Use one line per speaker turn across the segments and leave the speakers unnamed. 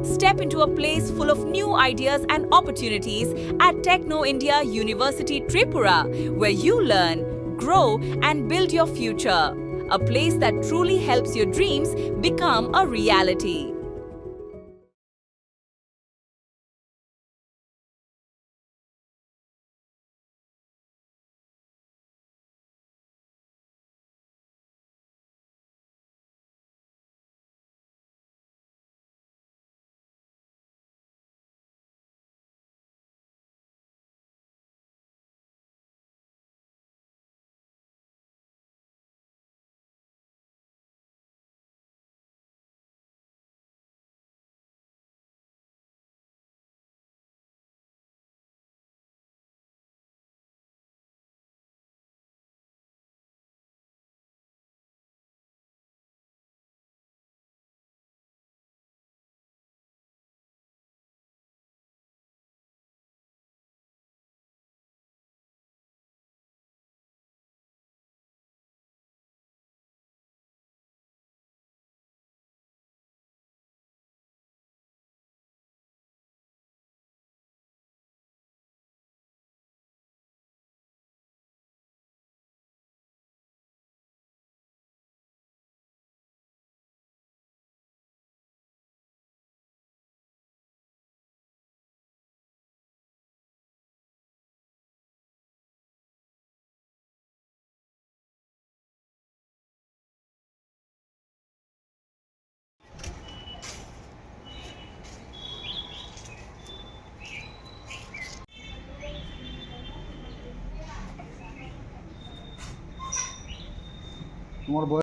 Step into a place full of new ideas and opportunities at Techno India University Tripura, where you learn, grow, and build your future. A place that truly helps your dreams become a reality.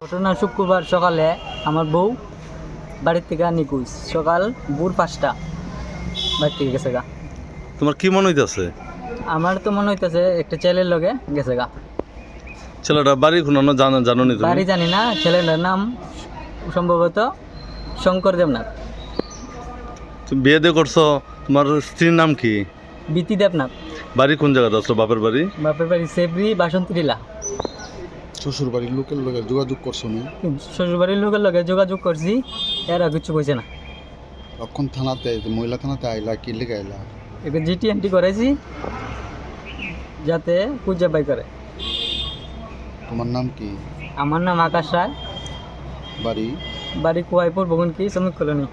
ঘটনা শুক্রবার সকালে আমার বউ বাড়ির থেকে নিখোঁজ। সকাল ভোর 5টা বাড়ি থেকে গেছে গা।
তোমার কি মনে হইতেছে?
আমার তো মনে হইতেছে একটা ছেলের লগে গেছে গা।
ছেলেটা বাড়ি কোনো জানো নি তুমি?
বাড়ি জানি না, ছেলেটার নাম সম্ভবত শঙ্কর দেবনাথ।
তুমি বিয়ে দিয়ে করছো, তোমার স্ত্রীর নাম কি?
বিতি দেবনাথ।
বাড়ি কোন জায়গাতে আসলো? বাপের বাড়ি?
বাপের বাড়ি সেবরি বাসন্তীলা।
শ্বশুর বাড়ির লোকের লগে যোগাযোগ করছো নি?
শ্বশুর বাড়ির লোকের লগে যোগাযোগ করছি, এরা কিছু কইছে না।
তখন থানাতে মহিলা থানাতে আইলা, কি লেগে আইলা?
এবার জিটি এন্ট্রি করেছি যাতে খুঁজে বাই করে।
তোমার নাম কি?
আমার নাম আকাশ রায়,
বাড়ি?
বাড়ি কুয়াইপুর বগুনকি শ্রমিক কলোনি।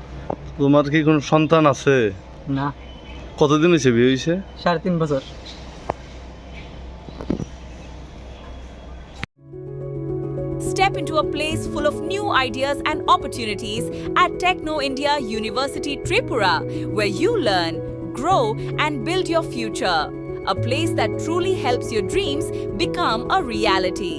তোমার কি কোনো সন্তান আছে?
না।
কতদিন হয়েছে বিয়ে হয়েছে?
3.5 বছর।
Step into a place full of new ideas and opportunities at Techno India University Tripura, where you learn, grow, and build your future. A place that truly helps your dreams become a reality.